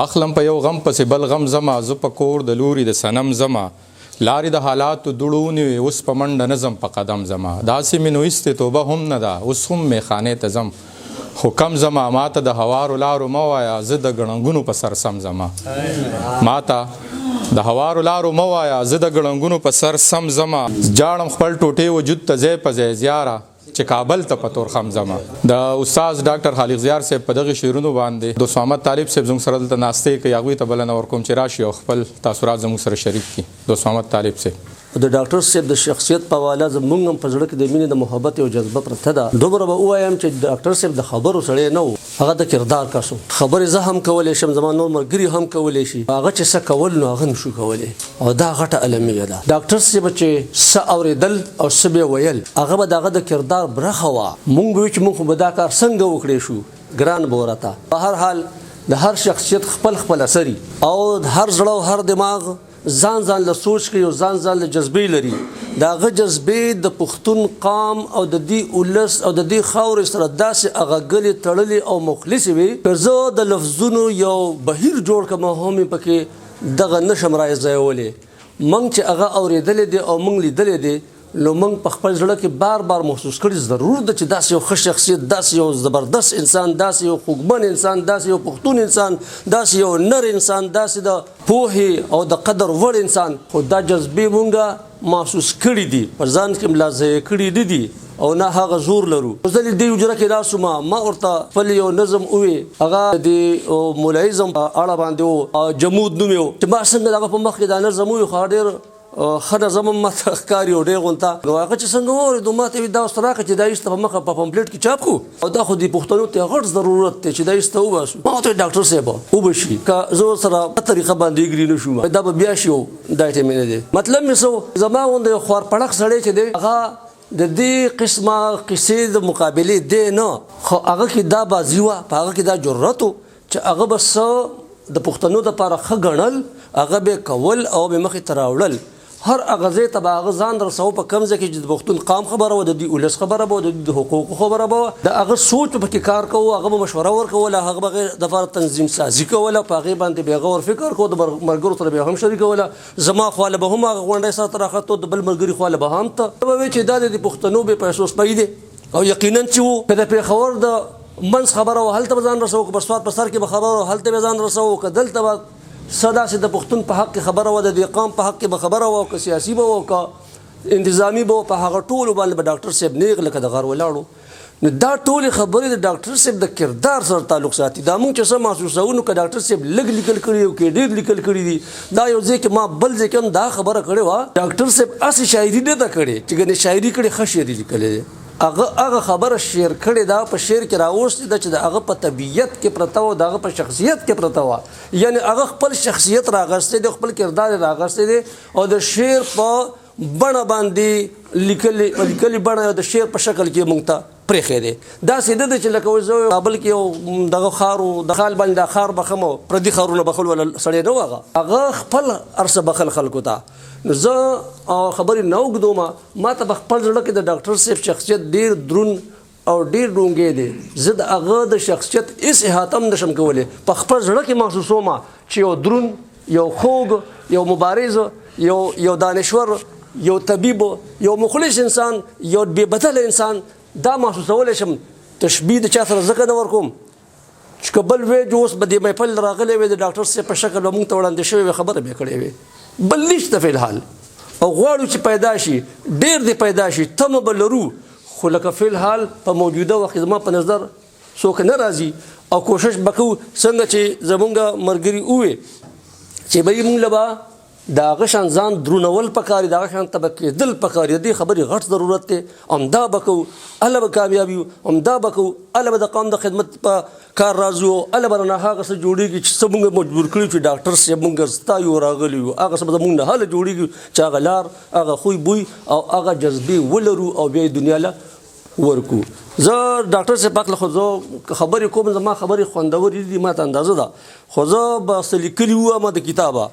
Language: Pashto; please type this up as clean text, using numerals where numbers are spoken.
اخلم په یو غم پسې بل غم زما زه په کور د لوري د صنم زما لارې د حالاتو دړونې اوس په منډه نظم په قدم زما داسې مې نو ایستې توبه هم نه ده اوس هم میخانې ته ځم خو کم زما ماته د هوارو لارو مه وایه زه د ګړنګونو په سر سم زما ماته د هوارو لارو مه وایه زه د ګړنګونو په سر سم زما جاړم خپل ټوټې وجود ته ځای په ځای زیاره چې کابل ته په تور خم زما د استاد ډاکټر خالق زیار صاحب په دغه شعرونو باندې دوست محمد طالب صاحب زموږ سره دلته ناستې کوي هغوی ته بلنه ورکوم چې راشي او خپل تاثرات زموږ سره شریک کړي دوست محمد طالب صاحب د ډاکټر صاحب د شخصیت په حواله زموږ هم په زړه کې د مینې د محبت او جذبه پرته ده دومره به ووایم چې ډاکټر صاحب د خبرو سړی نه و هغه د کردار کس و خبرې زه هم کولی شم زما نور ملګري هم کولی شي هغه چې څه کول نو هغه نشو کولی او دا غټه المیه ده ډاکټر صاحب چې څه اورېدل او څه به ویل هغه به د هغه د کردار برخه وه موږ به وایو چې موږ خو به دا کار څنګه وکړی شو ګران به ورته په هر حال د هر شخصیت خپل اثر او هر زړه او هر دماغ ځان له سوچ کوي او ځان له جذبې لري د هغه جذبې د پښتون قام او د دې ولس او د دې خاورې سره داسې هغه ګلې تړلې او مخلصې وي که زه د لفظونو یو بهیر جوړ کړم هم یې پکې دغه نشم راځولی موږ چې هغه اورېدلی دی او موږ لیدلی دی نو موږ په خپل زړه کې بار محسوس کړي ضرور ده چې داسې یو ښه شخصیت داسې یو زبردست انسان داسې یو خوږمن انسان داسې یو پښتون انسان داسې یو نر انسان داسې د پوهې او د قدر وړ انسان خو دا جذبې مونږه محسوس کړي دي پر ځان کې ملا ځای کړي نه دي او نه هغه زور لرو اوس دلې دې حجره کې ناست ما ورته خپل یو نظم ووې هغه د مولایزم اړه باندې و جمود نوم یې و چې ما څنګه د هغه په مخ کې دا نظم ووې خو ډېر ښه نظم هم ماته ښکاري او ډېر غونته نو هغه چې څنګه واورېدو ما ته وي دا اوس راکړه چې دا ایسته په مخه په پمپلیټ کې چاپ کړو او دا خو د پښتنو ته غټ ضرورت دی چې دا ایسته وباسو ما ورته ډاکټر صاحب وبه شي که زه ورسره په طریقه باندې اګري نه شوم دا به بیا شي دا ټایم نه دی مطلب مې څه زما غوندې یو خوارپړق سړی چې دی هغه د دې قسمه قصې د مقابلې دی نه خو هغه کې دا بازي وه په هغه کې دا جرأت و چې هغه به څه د پښتنو دپاره ښه ګڼل هغه به کول او به مخې ته راوړل هر هغه ځای ته به هغه ځان رسوه په کوم ځای کې چې د پښتون قام خبره وه د دې ولس خبره به وه د حقوقو خبره به وه د هغه سوچ به پکې کار کوو هغه به مشوره ورکوله هغه به هغې دپاره تنظیم سازي کوله په هغې باندې به هغه ورفکر کوو د ملګرو سره به هم شریکوله زما خواله به هم هغه غونډی ساته راخته د بل ملګري خواله به هم ته به وایي چې دا د پښتنو بې پیسو سپی دی او یقینا چې و که د پېښور د منځ خبره وه هلته به ځان رسوو که بسوات په سر کې به خبره وه هلته به ځان رسوو که دلته به صدا سے د پښتون په حق کې خبره وه د دې قام په حق کې به خبره وه که سیاسي به وه که انتظامي به وه په هغه ټولو باندې به ډاکټر صاحب نیغ لکه د غر ولاړو نو دا ټولې خبرې د ډاکټر صاحب د کردار سره تعلق ساتي دا موږ چې څه محسوسوو نو که ډاکټر صاحب لږ لیکل کړي او که ډېر لیکل کړي دي دا یو ځای کې ما بل ځای کې هم دا خبره کړې وه ډاکټر صاحب هسې شاعري نه ده کړې چې ګنې شاعري کړې ښه شعري لیکلی دی هغه خبره شعر کړې ده په شعر کې راوستې ده چې د هغه په طبیعت کې پرته وه د هغه په شخصیت کې پرته وه یعنی هغه خپل شخصیت راغستی دی خپل کردار یې راغستی دی او د شعر په بڼه باندې لیکلي بڼه د شعر په شکل کې موږ ته پرېښی دی داسې نه ده چې لکه زه کابل کې یو دغه ښار و د خال باندې دا ښار بخم او پردي ښارونه بخل ولا سړی نه و هغه خپل ارسه بخل خلکو ته نو زه خبرې نه اوږدوم ما ته په خپل زړه کې د ډاکټر صاحب شخصیت ډېر دروند او ډېر ډونګی دی زه د هغه د شخصیت هېڅ احاطه هم نشم کولی په خپل زړه کې محسوسوم چې یو دروند یو خوږ یو مبارز یو دانشور یو طبیب یو مخلص انسان یو بې بدله انسان دا محسوسولی شم تشبیه د چا سره ځکه نه ورکوم چې که بل وی چې اوس به دې محفل راغلی وی د ډاکټر صاحب په شکل به موږ ته وړاندې شوې وې خبره به یې کړې وې بل نشته فی الحال او غواړو چې پیدا شي ډېر دې پیدا شي تمه به لرو خو لکه فی الحال په موجوده وخت زما په نظر څوک نه راځي او کوشش به کوو څنګه چې زمونږ ملګري ووې چې به یې مونږ له به د هغه شان ځان درونول پکار دي د هغه شان ته به کېدل پکار دي د دې خبرې غټ ضرورت دی همدا به کوو هله به کامیاب یو همدا به کوو هله به د قوم د خدمت په کار راځو هله به رانه هغه څه جوړېږي چې څه مونږ مجبور کړي چې ډاکټر صاحب مونږ ستایو راغلي یو هغه څه به زمونږ نه هله جوړېږي چې هغه لار هغه خوی بوی او هغه جذبې ولرو او بیا یې دنیا له ورکو زه ډاکټر صاحب پاک له خو زه خبرې کوم زما خبرې خوندورې دي ما ته اندازه ده خو زه به څه لیکلي وم د کتابه